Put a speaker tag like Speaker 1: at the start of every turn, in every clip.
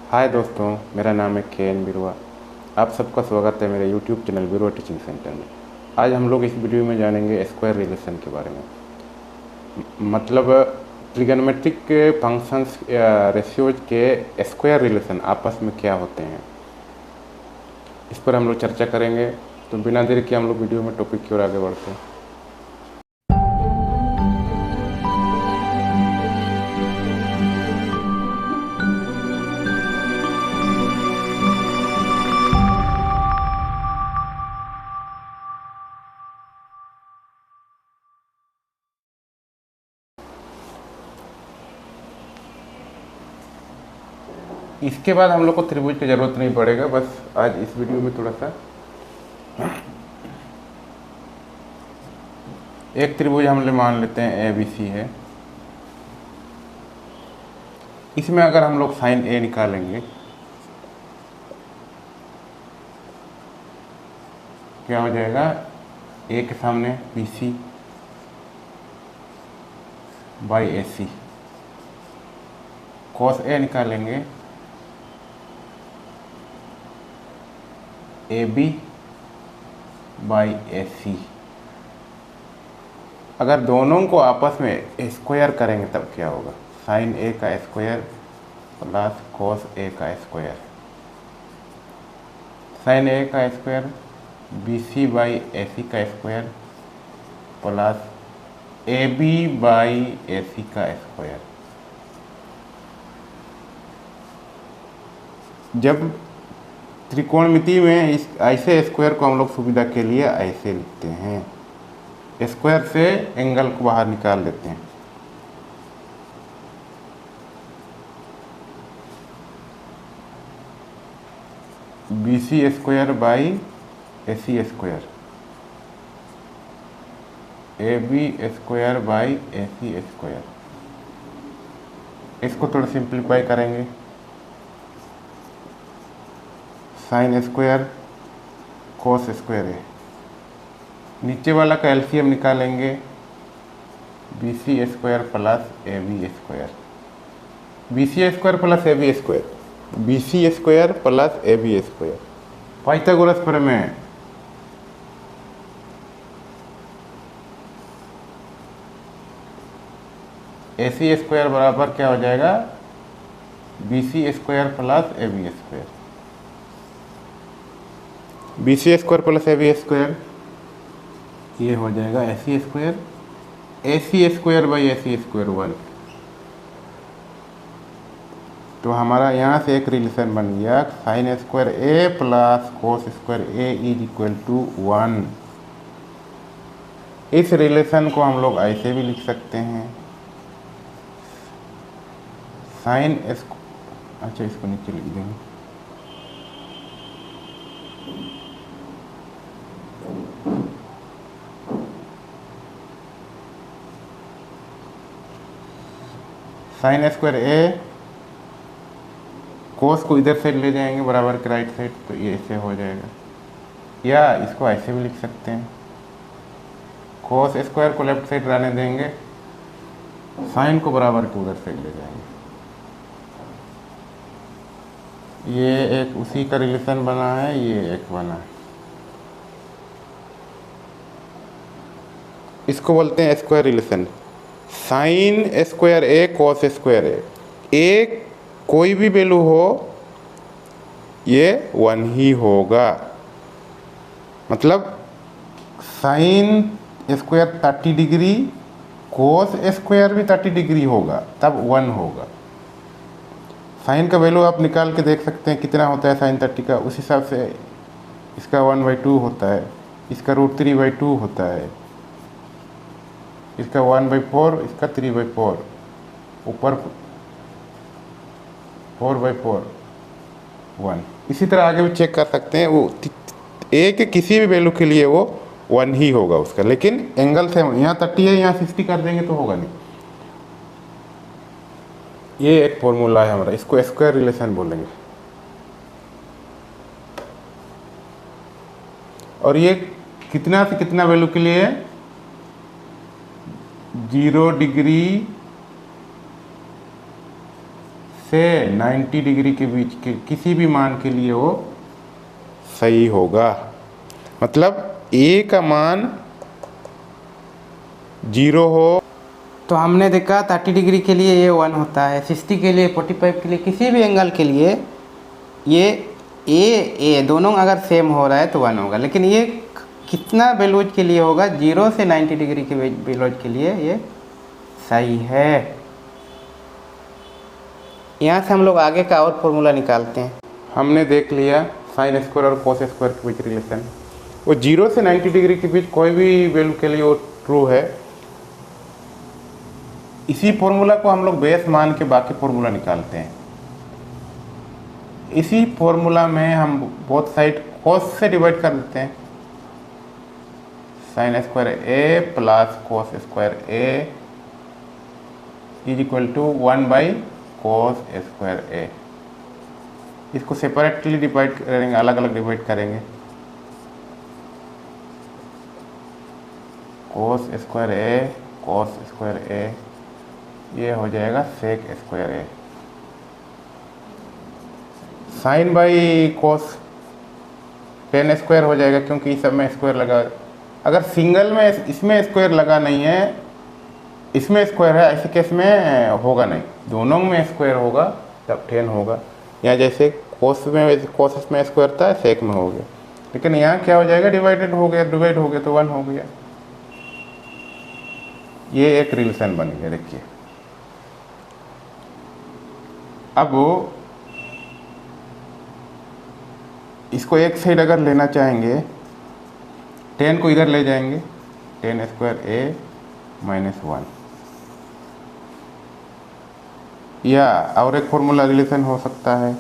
Speaker 1: हाय दोस्तों, मेरा नाम है के बिरुआ। आप सबका स्वागत है मेरे यूट्यूब चैनल बिरुआ टीचिंग सेंटर में। आज हम लोग इस वीडियो में जानेंगे स्क्वायर रिलेशन के बारे में। मतलब ट्रिगोनोमेट्रिक के फंक्शंस या रेशियोज के स्क्वायर रिलेशन आपस में क्या होते हैं, इस पर हम लोग चर्चा करेंगे। तो बिना देरी के हम लोग वीडियो में टॉपिक की ओर आगे बढ़ते हैं। इसके बाद हम लोग को त्रिभुज की ज़रूरत नहीं पड़ेगा, बस आज इस वीडियो में थोड़ा सा एक त्रिभुज हम लोग मान लेते हैं ABC है। इसमें अगर हम लोग साइन A निकालेंगे, क्या हो जाएगा? A के सामने BC by AC। cos A निकालेंगे AB बाई AC। अगर दोनों को आपस में स्क्वायर करेंगे तब क्या होगा? साइन A का स्क्वायर प्लस cos A का स्क्वायर। साइन A का स्क्वायर BC बाई AC का square plus AB by AC का स्क्वायर। जब त्रिकोणमिति में इस ऐसे स्क्वायर को हम लोग सुविधा के लिए ऐसे लिखते हैं, स्क्वायर से एंगल को बाहर निकाल देते हैं। BC square by AC square, AB square by AC square. इसको थोड़ा सिंप्लीफाई करेंगे। साइन स्क्वायर कोस स्क्वायर है। नीचे वाला का एलसीएम निकालेंगे BC square plus AB square. BC square plus AB square, BC square plus AB square. Pythagoras प्रमेय। AC square बराबर क्या हो जाएगा? BC square plus AB square. BC square plus AB square ये हो जाएगा AC square. AC square by AC square 1। तो हमारा यहाँ से एक रिलेशन बन गया, sine square A plus cos square A is equal to 1। इस रिलेशन को हम लोग ऐसे भी लिख सकते हैं, साइन अच्छा इसको नीचे लिख देंगे। साइन स्क्वायर A, कोस को इधर साइड ले जाएंगे बराबर के राइट साइड, तो ये ऐसे हो जाएगा। या इसको ऐसे भी लिख सकते हैं, कोस स्क्वायर को लेफ्ट साइड रहने देंगे, साइन को बराबर के उधर साइड ले जाएंगे। ये एक उसी का रिलेशन बना है, ये एक बना है। इसको बोलते हैं square relation. Sign square A cos square A कोई भी वैल्यू हो, ये 1 ही होगा। मतलब sine square 30 degree, cos square भी 30 डिग्री होगा, तब 1 होगा। साइन का वैल्यू आप निकाल के देख सकते हैं कितना होता है साइन 30 का। उस हिसाब से इसका 1/2 होता है, इसका √3/2 होता है, इसका 1/4, इसका 3/4, ऊपर 4/4 1। इसी तरह आगे भी चेक कर सकते हैं, वो A के किसी भी वैल्यू के लिए वो 1 ही होगा उसका। लेकिन एंगल से यहाँ 30 है, यहाँ 60 कर देंगे तो होगा नहीं। ये एक फॉर्मूला है हमारा, इसको स्क्वायर रिलेशन बोलेंगे। और ये कितना से कितना वैल्यू के लिए? 0 डिग्री से 90 डिग्री के बीच के किसी भी मान के लिए वो सही होगा। मतलब ए का मान 0 हो
Speaker 2: तो हमने देखा 30 डिग्री के लिए ये 1 होता है, 60 के लिए, 45 के लिए, किसी भी एंगल के लिए ये ए दोनों अगर सेम हो रहा है तो 1 होगा। लेकिन ये कितना वेल्यूज के लिए होगा? 0 से 90 डिग्री के वेल्यूज के लिए ये सही है। यहाँ से हम लोग आगे का और फॉर्मूला निकालते हैं।
Speaker 1: हमने देख लिया साइन स्क्वायर और कॉस स्क्वायर के बीच रिलेशन। वो 0 से 90 डिग्री के बीच कोई भी वैल्यू के लिए वो ट्रू है। इसी फॉर्मूला को हम लोग बेस मान के बाकी फॉर्मूला निकालते हैं। इसी फॉर्मूला में हम बोथ साइड कॉस से डिवाइड कर देते हैं। Sine square A plus cos square A is equal to 1 by cos square A. इसको सेपरेटली डिवाइड करेंगे, अलग अलग डिवाइड करेंगे। कॉस स्क्वायर ए ये हो जाएगा sec square A. Sine by cos tan square हो जाएगा, क्योंकि इस सब में स्क्वायर लगा। अगर सिंगल में इसमें स्क्वायर लगा नहीं है, इसमें स्क्वायर है, ऐसे केस में होगा नहीं। दोनों में स्क्वायर होगा तब 10 होगा। यहाँ जैसे कॉस में स्क्वायर था, सेक में हो गया। लेकिन यहाँ क्या हो जाएगा? डिवाइड हो गया तो 1 हो गया। ये एक रिलेशन बन गया। देखिए अब इसको एक साइड अगर लेना चाहेंगे, 10 को इधर ले जाएंगे, 10 स्क्वायर ए माइनस 1। या और एक फॉर्मूला रिलेशन हो सकता है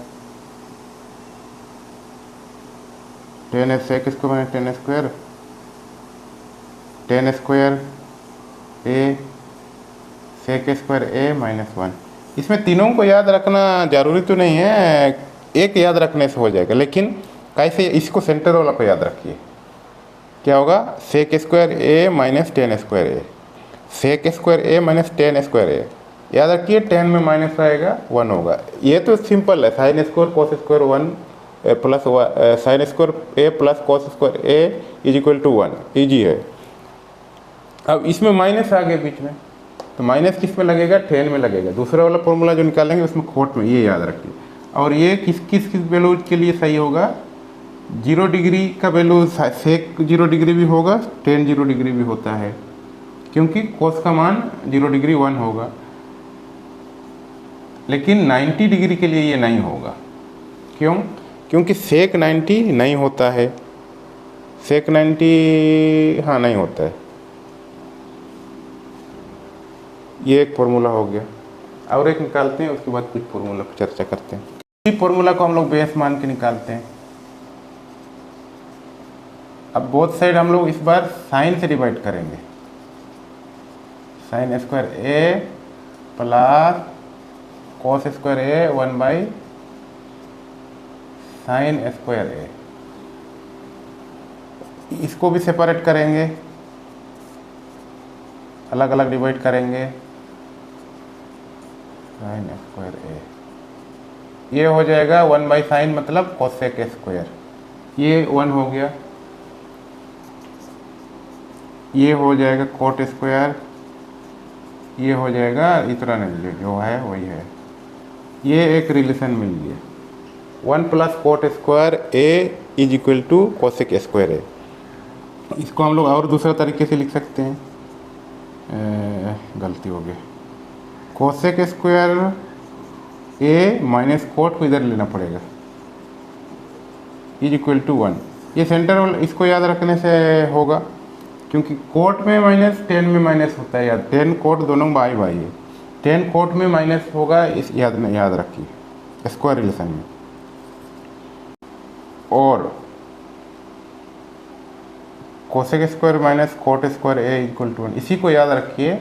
Speaker 1: 10 sec square minus 10 square, 10 square A sec square A minus 1। इसमें तीनों को याद रखना जरूरी तो नहीं है, एक याद रखने से हो जाएगा। लेकिन कैसे? इसको सेंटर वाला को याद रखिए। क्या होगा? सेक square A minus 10 square A, sec square A minus 10 square ए। याद रखिए 10 में माइनस आएगा 1 होगा। ये तो सिंपल है, sine square cos square 1 plus sine square A plus cos square A is equal to 1, easy है। अब इसमें माइनस आ गया बीच में, तो माइनस किस में लगेगा? 10 में लगेगा। दूसरा वाला फॉर्मूला जो निकालेंगे उसमें खोट में, ये याद रखिए। और ये किस किस वैल्यू के लिए सही होगा? 0 डिग्री का वैल्यू सेक 0 डिग्री भी होगा, 10 0 डिग्री भी होता है, क्योंकि कोस का मान 0 डिग्री 1 होगा। लेकिन 90 डिग्री के लिए ये नहीं होगा। क्यों? क्योंकि सेक 90 नहीं होता है। सेक 90 हाँ नहीं होता है। ये एक फॉर्मूला हो गया। और एक निकालते हैं, उसके बाद कुछ फॉर्मूला पर चर्चा करते हैं। इसी फॉर्मूला को हम लोग बेस मान के निकालते हैं। अब बोथ साइड हम लोग इस बार साइन से डिवाइड करेंगे। Sine square A plus cos square A 1 by sine square A. इसको भी सेपरेट करेंगे, अलग अलग डिवाइड करेंगे। साइन स्क्वायर ए ये हो जाएगा 1 बाई साइन मतलब कोसेक स्क्वायर, ये 1 हो गया। ये हो जाएगा कोट स्क्वायर, ये हो जाएगा इतना नहीं, जो है वही है। ये एक रिलेशन मिल गया, 1 plus cot square A is equal to cosec square A. इसको हम लोग और दूसरा तरीके से लिख सकते हैं, गलती हो गई। Cosec square A minus cot को इधर लेना पड़ेगा, इज इक्वल टू 1। ये सेंटर वाला इसको याद रखने से होगा, क्योंकि कोट में माइनस 10 में माइनस होता है। याद 10 कोट दोनों बाई बाई है, 10 कोट में माइनस होगा, इस याद रखिए स्क्वायर रिलेशन में। और cosec square minus cot square A equal to 1, इसी को याद रखिए।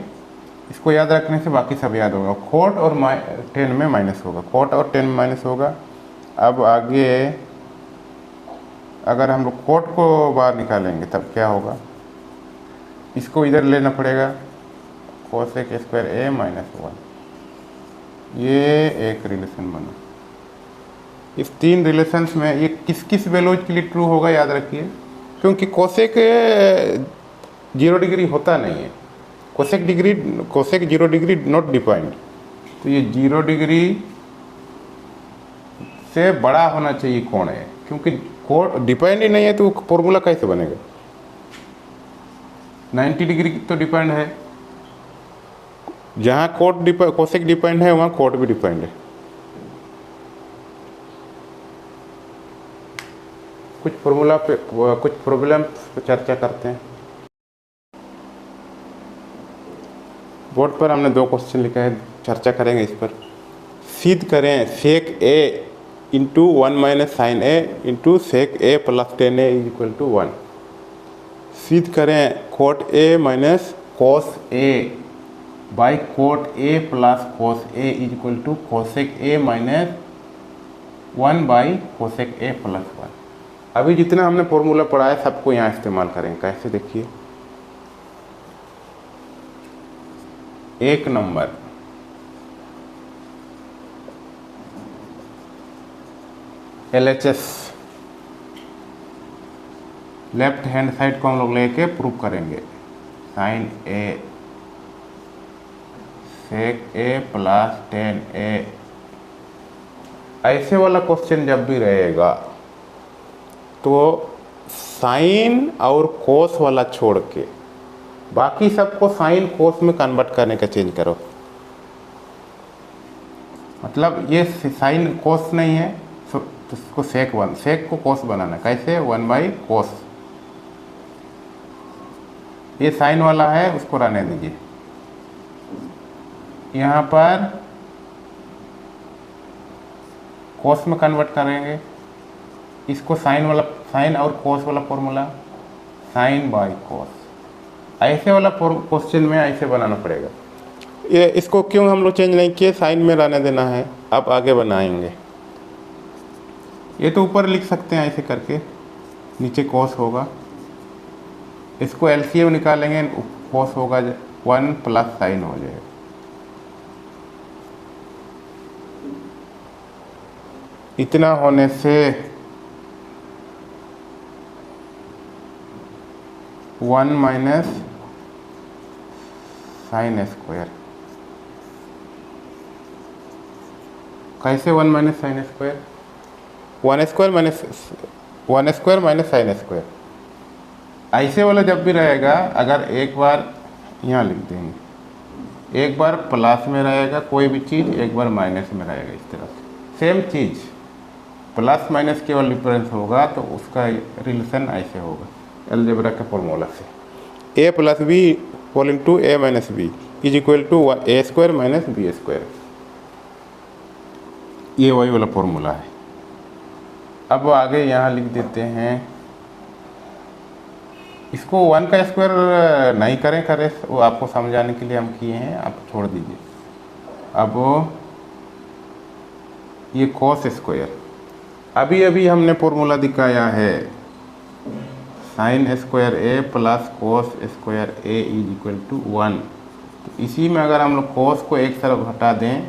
Speaker 1: इसको याद रखने से बाकी सब याद होगा। कोट और 10 में माइनस होगा, कोट और 10 में माइनस होगा। अब आगे अगर हम लोग कोट को बाहर निकालेंगे तब क्या होगा? इसको इधर लेना पड़ेगा, कोसेक स्क्वायर ए माइनस 1। ये एक रिलेशन बना। इस 3 रिलेशंस में ये किस किस वैल्यूज के लिए ट्रू होगा याद रखिए, क्योंकि कोसेक 0 डिग्री होता नहीं है, कोसेक 0 डिग्री नॉट डिफाइंड, तो ये 0 डिग्री से बड़ा होना चाहिए कोण है, क्योंकि कोण डिफाइंड ही नहीं है तो फॉर्मूला कैसे बनेगा। 90 डिग्री तो डिफाइंड है, जहाँ कोसेक डिफाइंड है वहाँ कोट भी डिफाइंड है। कुछ फॉर्मूला पे कुछ प्रॉब्लम पे चर्चा करते हैं। बोर्ड पर हमने 2 क्वेश्चन लिखा है, चर्चा करेंगे इस पर। सिद्ध करें sec A into 1 minus sine A into sec A plus tan A is equal to 1। सिद्ध करें cot A minus cos A by cot A plus cos A is equal to cosec A minus 1 by cosec A plus 1। अभी जितना हमने formula पढ़ा है सबको यहाँ इस्तेमाल करेंगे। कैसे देखिए, 1 number LHS left hand side को हम लोग लेके प्रूव करेंगे। Sign A sec A plus tan ए, ऐसे वाला क्वेश्चन जब भी रहेगा तो साइन और कोस वाला छोड़ के बाकी सबको साइन कोस में कन्वर्ट करने का चेंज करो। मतलब ये साइन कोस नहीं है तो इसको सेक को कोस बनाना। कैसे, 1 बाई कोस। ये साइन वाला है उसको रहने दीजिए। यहाँ पर कोस में कन्वर्ट करेंगे इसको, साइन और कोस वाला फॉर्मूला साइन बाई कोस। ऐसे वाला क्वेश्चन में ऐसे बनाना पड़ेगा। ये इसको क्यों हम लोग चेंज नहीं किए, साइन में रहने देना है। अब आगे बनाएंगे, ये तो ऊपर लिख सकते हैं ऐसे करके, नीचे कोस होगा, इसको एलसीएम निकालेंगे, कोस होगा 1 प्लस साइन हो जाएगा। इतना होने से 1 माइनस साइन स्क्वायर। कैसे 1 minus sine square, 1 square minus sine square. ऐसे वाला जब भी रहेगा, अगर एक बार यहाँ लिख देंगे, एक बार प्लस में रहेगा कोई भी चीज़, एक बार माइनस में रहेगा, इस तरह से सेम चीज़ प्लस माइनस केवल डिफरेंस होगा तो उसका रिलेशन ऐसे होगा अलजेब्रा के फॉर्मूला से। a plus B whole into A minus B is equal to A square minus B square. ये वही वाला फॉर्मूला है। अब आगे यहाँ लिख देते हैं, इसको 1 का स्क्वायर नहीं करें, वो आपको समझाने के लिए हम किए हैं, आप छोड़ दीजिए। अब ये कोस स्क्वायर, अभी हमने फॉर्मूला दिखाया है, sine square A plus cos square A is equal to 1। तो इसी में अगर हम लोग कोस को एक तरफ हटा दें,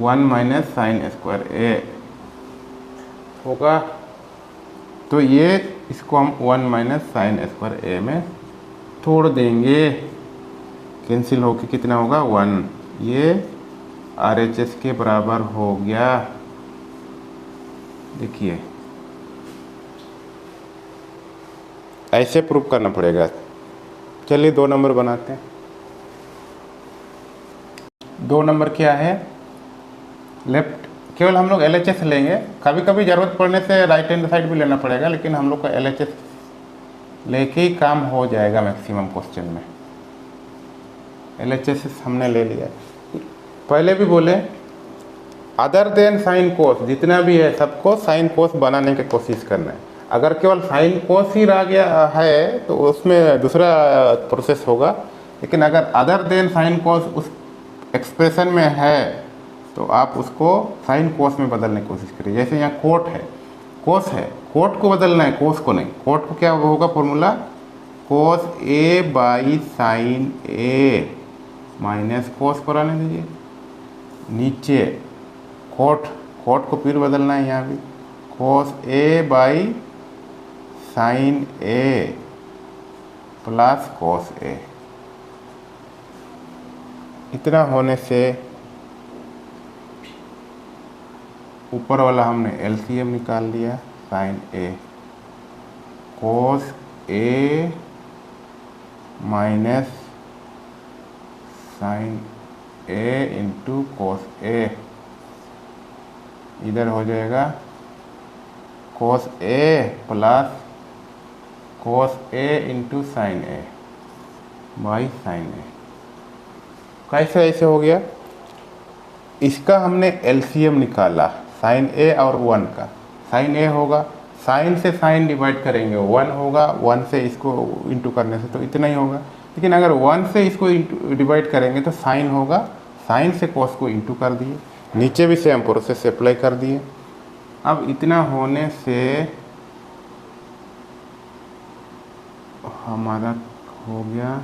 Speaker 1: 1 माइनस साइन स्क्वायर ए होगा, तो ये इसको हम 1 माइनस साइन स्क्वायर ए में तोड़ देंगे, कैंसिल होके कितना होगा 1। ये RHS के बराबर हो गया। देखिए ऐसे प्रूफ करना पड़ेगा। चलिए 2 नंबर बनाते हैं। 2 नंबर क्या है, लेफ्ट, केवल हम लोग LHS लेंगे, कभी कभी ज़रूरत पड़ने से राइट हैंड साइड भी लेना पड़ेगा, लेकिन हम लोग का LHS लेके ही काम हो जाएगा मैक्सिमम क्वेश्चन में। LHS हमने ले लिया। पहले भी बोले अदर देन साइन कोस, जितना भी है सबको साइन कोस बनाने की कोशिश करना है। अगर केवल साइन कोस ही रह गया है तो उसमें दूसरा प्रोसेस होगा, लेकिन अगर अदर देन साइन कोस उस एक्सप्रेशन में है तो आप उसको साइन कोस में बदलने की कोशिश करिए। जैसे यहाँ कोट है, कोस है, कोट को बदलना है, कोस को नहीं। कोट को क्या होगा formula, cos A by sine A minus कोस पर आने दीजिए, नीचे कोट को फिर बदलना है यहाँ भी, cos A by sine A plus cos A। इतना होने से ऊपर वाला हमने LCM निकाल लिया, sine A cos A minus sine A into cos A, इधर हो जाएगा cos A plus cos A into sine A by sine A। कैसे ऐसे हो गया? इसका हमने LCM निकाला, साइन A और 1 का। साइन A होगा, साइन से साइन डिवाइड करेंगे 1 होगा, 1 से इसको इंटू करने से तो इतना ही होगा। लेकिन अगर 1 से इसको डिवाइड करेंगे तो साइन होगा, साइन से कॉस को इंटू कर दिए, नीचे भी सेम प्रोसेस अप्लाई कर दिए। अब इतना होने से हमारा हो गया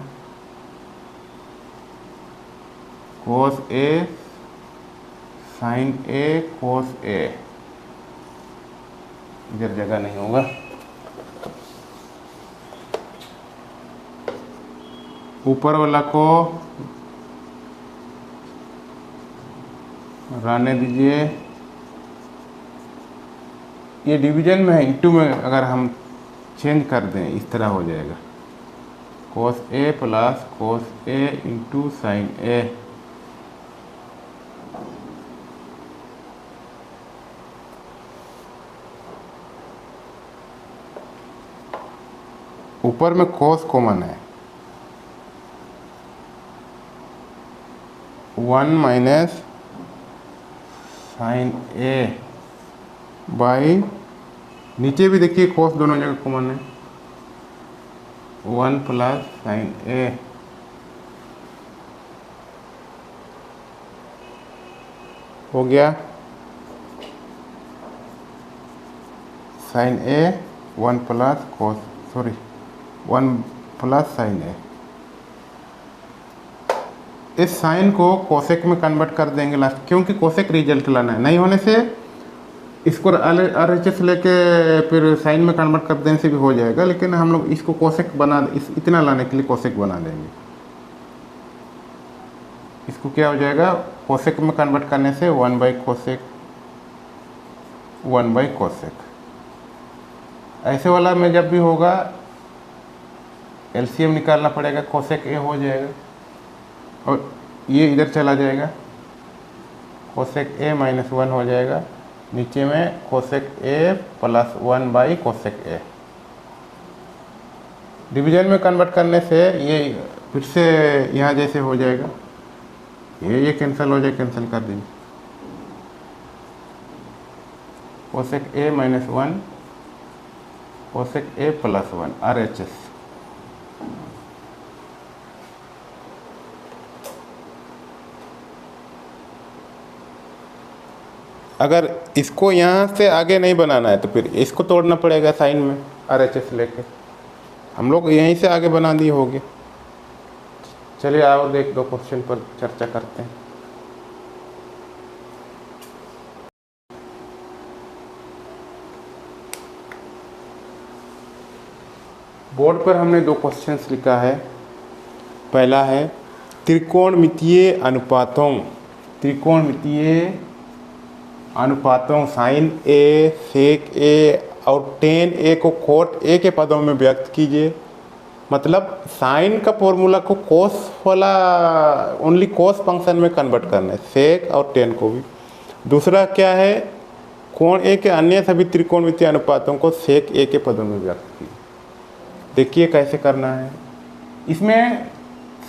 Speaker 1: cos A sine A cos A, इधर जगह नहीं होगा, ऊपर वाला को रहने दीजिए। ये डिवीजन में है, इंटू में अगर हम चेंज कर दें इस तरह हो जाएगा, cos A plus cos A into sine A। ऊपर में cos कॉमन है, 1 माइनस साइन A बाई, नीचे भी देखिए cos दोनों जगह कॉमन है, 1 प्लस साइन A हो गया, sine A 1 plus cos 1 plus sine A। इस साइन को कोसेक में कन्वर्ट कर देंगे लास्ट, क्योंकि कोसेक रिजल्ट लाना है। नहीं होने से इसको RHS लेके फिर साइन में कन्वर्ट कर देने से भी हो जाएगा, लेकिन हम लोग इसको कोसेक बना, इतना लाने के लिए कोसेक बना देंगे। इसको क्या हो जाएगा, कोसेक में कन्वर्ट करने से 1 बाई कोसेक 1 बाई कोसेक। ऐसे वाला में जब भी होगा LCM निकालना पड़ेगा, कोसेक A हो जाएगा और ये इधर चला जाएगा, कोसेक A माइनस 1 हो जाएगा, नीचे में cosec A plus 1 by cosec A। Division में कन्वर्ट करने से ये फिर से यहाँ जैसे हो जाएगा, ये कैंसिल हो जाए, कैंसिल कर दीजिए, cosec A minus 1 cosec A plus 1 RHS। अगर इसको यहाँ से आगे नहीं बनाना है तो फिर इसको तोड़ना पड़ेगा साइन में RHS लेके, हम लोग यहीं से आगे बना दिए होंगे। चलिए और एक दो क्वेश्चन पर चर्चा करते हैं। बोर्ड पर हमने दो क्वेश्चंस लिखा है। पहला है त्रिकोणमितीय अनुपातों साइन A सेक A और टेन A को कोट A के पदों में व्यक्त कीजिए। मतलब साइन का फॉर्मूला को कोस वाला ओनली कोस फंक्शन में कन्वर्ट करना है, सेक और टेन को भी। दूसरा क्या है, कोण A के अन्य सभी त्रिकोणमितीय अनुपातों को सेक A के पदों में व्यक्त कीजिए। देखिए कैसे करना है। इसमें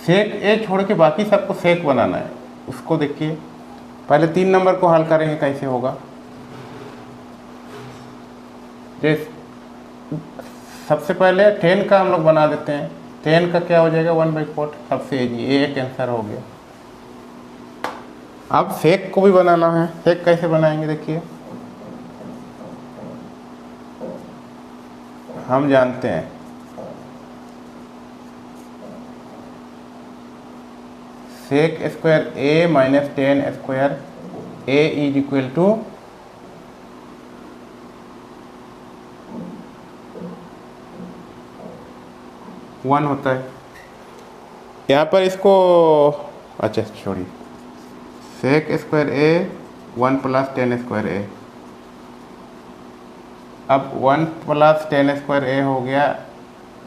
Speaker 1: सेक A छोड़ के बाकी सबको सेक बनाना है, उसको देखिए। पहले 3 नंबर को हल करेंगे, कैसे होगा। सबसे पहले 10 का हम लोग बना देते हैं। 10 का क्या हो जाएगा 1/4, सबसे इजी, एक आंसर हो गया। अब सेक को भी बनाना है। सेक कैसे बनाएंगे देखिए, हम जानते हैं sec square A minus tan square A is equal to 1 होता है। यहाँ पर इसको अच्छा छोड़िए, sec square A 1 plus tan square A, अब 1 प्लस टेन स्क्वायर ए हो गया,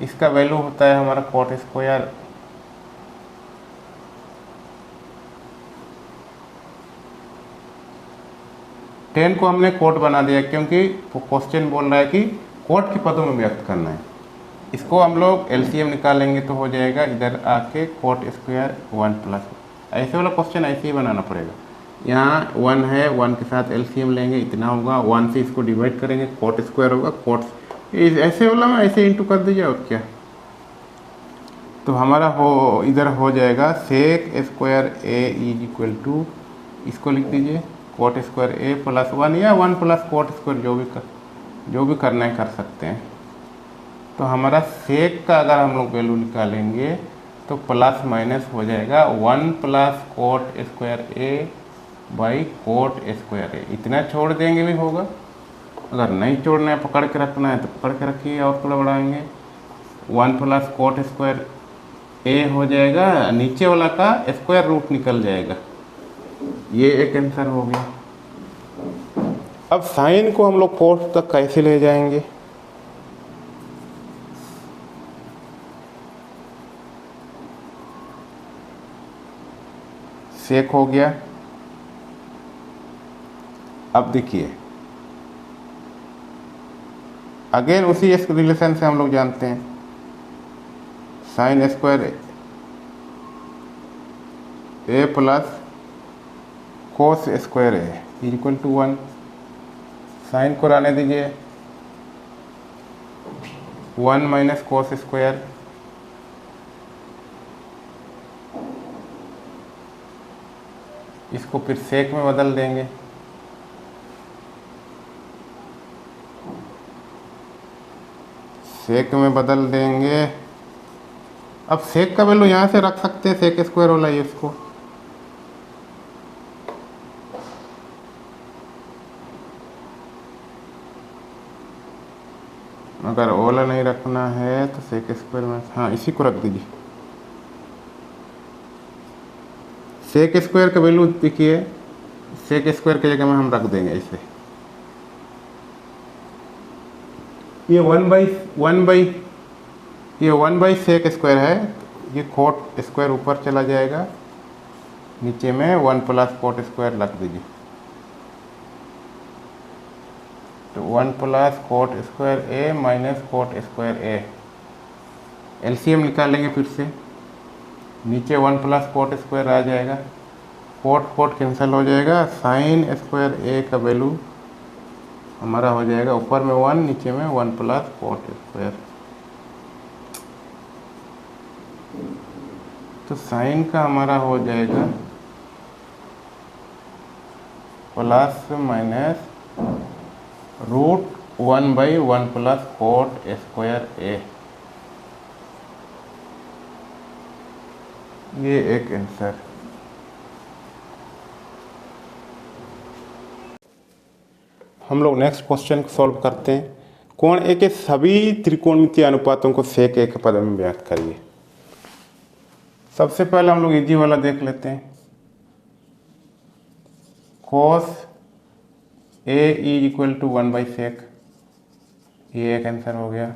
Speaker 1: इसका वैल्यू होता है हमारा कॉट स्क्वायर टेन को हमने कोट बना दिया क्योंकि क्वेश्चन बोल रहा है कि कोट के पदों में व्यक्त करना है। इसको हम लोग एलसीएम निकालेंगे तो हो जाएगा इधर आके कोट स्क्वायर 1 प्लस, ऐसे वाला क्वेश्चन ऐसे ही बनाना पड़ेगा। यहाँ 1 है, 1 के साथ एलसीएम लेंगे, इतना होगा, 1 से इसको डिवाइड करेंगे, कोट स्क्वायर होगा, कोट ऐसे वाला में ऐसे इंटू कर दीजिए और क्या। तो हमारा हो इधर हो जाएगा sec square A is equal to, इसको लिख दीजिए कोट स्क्वायर ए प्लस 1 या 1 प्लस कोट स्क्वायर, जो भी करना है कर सकते हैं। तो हमारा सेक का अगर हम लोग वैल्यू निकालेंगे तो प्लस माइनस हो जाएगा 1 plus cot square A by cot square A, इतना छोड़ देंगे भी होगा। अगर नहीं छोड़ना है, पकड़ के रखना है तो पकड़ के रखिए और थोड़ा बढ़ाएंगे, 1 प्लस कोट स्क्वायर ए हो जाएगा, नीचे वाला का स्क्वायर रूट निकल जाएगा। ये एक आंसर हो गया। अब साइन को हम लोग कोट तक कैसे ले जाएंगे? सेक हो गया। अब देखिए अगेन उसी इस रिलेशन से हम लोग जानते हैं sine square A plus cos square A is equal to 1। Sine को रहने दीजिए, 1 माइनस कोस स्क्वायर, इसको फिर सेक में बदल देंगे, सेक में बदल देंगे। अब सेक का वैल्यू यहाँ से रख सकते हैं, सेक स्क्वायर वाला ये इसको, अगर ओला नहीं रखना है तो सेक स्क्वायर में, हाँ इसी को रख दीजिए। सेक स्क्वायर का वैल्यू देखिए, सेक स्क्वायर की जगह में हम रख देंगे ऐसे, ये 1 बाई सेक स्क्वायर है, ये कोट स्क्वायर ऊपर चला जाएगा, नीचे में 1 प्लस कोट स्क्वायर रख दीजिए। तो 1 plus cot square A minus cot square A, LCM निकालेंगे फिर से, नीचे 1 प्लस कोट स्क्वायर आ जाएगा, कोट कैंसिल हो जाएगा, साइन स्क्वायर ए का वैल्यू हमारा हो जाएगा ऊपर में 1, नीचे में 1 प्लस कोट स्क्वायर। तो साइन का हमारा हो जाएगा plus minus root 1 by 1 plus cot square A, ये एक आंसर। हम लोग नेक्स्ट क्वेश्चन को सॉल्व करते हैं। कोण ए के सभी त्रिकोणमितीय अनुपातों को सेक ए के पद में व्यक्त करिए। सबसे पहले हम लोग इजी वाला देख लेते हैं, cos A is equal to 1 by sec, ये एक आंसर हो गया।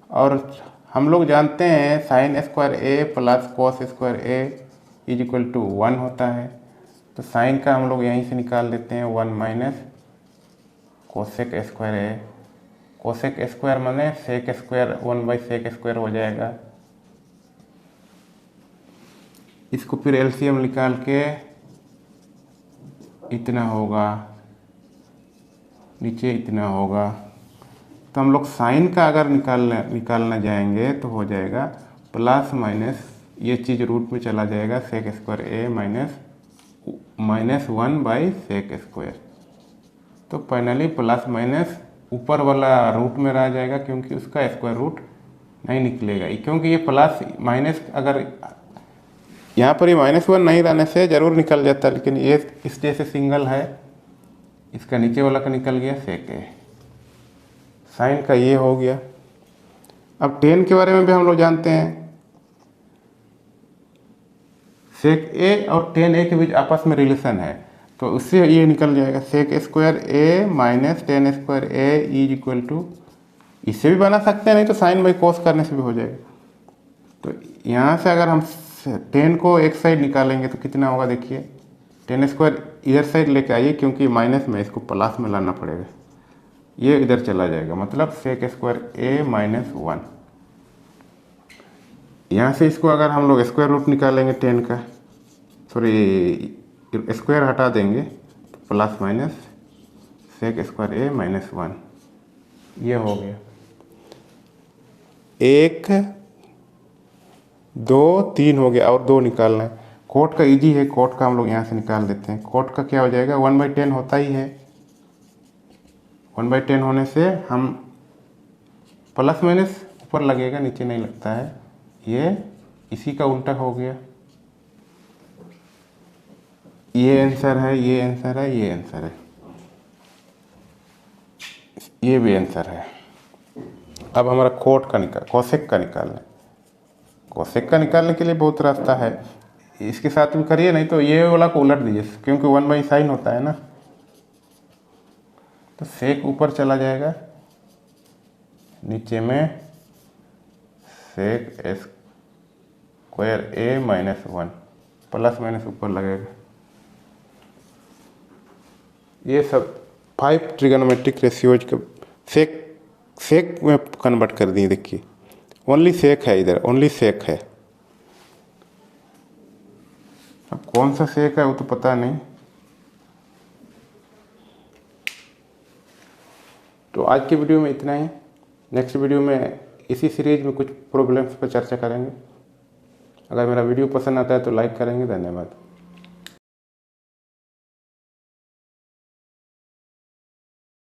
Speaker 1: और हम लोग जानते हैं sine square A plus cos square A is equal to 1 होता है, तो साइन का हम लोग यहीं से निकाल देते हैं 1 minus cosec square A, cosec square माने sec square 1 by sec square हो जाएगा। इसको फिर एलसीएम निकाल के इतना होगा, नीचे इतना होगा। तो हम लोग साइन का अगर निकालना जाएंगे तो हो जाएगा प्लस माइनस, ये चीज़ रूट में चला जाएगा, sec square A minus 1 by sec square. तो फाइनली प्लस माइनस ऊपर वाला रूट में रह जाएगा क्योंकि उसका स्क्वायर रूट नहीं निकलेगा, क्योंकि ये प्लस माइनस अगर यहाँ पर ये -1 नहीं रहने से ज़रूर निकल जाता, लेकिन ये इस जैसे सिंगल है, इसका नीचे वाला का निकल गया सेक ए, साइन का ये हो गया। अब टेन के बारे में भी हम लोग जानते हैं, सेक ए और टेन ए के बीच आपस में रिलेशन है, तो उससे ये निकल जाएगा sec square A minus tan square A is equal to, इससे भी बना सकते हैं, नहीं तो साइन बाई कोस करने से भी हो जाएगा। तो यहाँ से अगर हम टेन को एक साइड निकालेंगे तो कितना होगा, देखिए टेन स्क्वायर इधर साइड लेके आइए, क्योंकि माइनस में इसको प्लस में लाना पड़ेगा, ये इधर चला जाएगा, मतलब सेक स्क्वायर ए -1। यहाँ से इसको अगर हम लोग स्क्वायर रूट निकालेंगे टेन का, सॉरी स्क्वायर हटा देंगे तो plus minus sec square A -1, ये हो गया। 1 2 3 हो गया, और 2 निकालना है। कोट का इजी है, कोट का हम लोग यहाँ से निकाल देते हैं। कोट का क्या हो जाएगा, 1/10 होता ही है, 1/10 होने से हम प्लस माइनस ऊपर लगेगा, नीचे नहीं लगता है, ये इसी का उल्टा हो गया। ये आंसर है, ये आंसर है, ये आंसर है, ये भी आंसर है। अब हमारा कोट का कोसेक का निकालना है। कोसेक का निकालने के लिए बहुत रास्ता है, इसके साथ भी करिए, नहीं तो ये वाला को उलट दीजिए, क्योंकि 1/sin होता है ना, तो सेक ऊपर चला जाएगा, नीचे में सेक स्क्वायर ए -1, प्लस माइनस ऊपर लगेगा। ये सब 5 ट्रिगोनोमेट्रिक रेशियोज का सेक में कन्वर्ट कर दिए। देखिए ओनली सेक है, इधर ओनली सेक है। अब कौन सा सेक है वो तो पता नहीं। तो आज की वीडियो में इतना ही। नेक्स्ट वीडियो में इसी सीरीज में कुछ प्रॉब्लम्स पर चर्चा करेंगे। अगर मेरा वीडियो पसंद आता है तो लाइक करेंगे। धन्यवाद।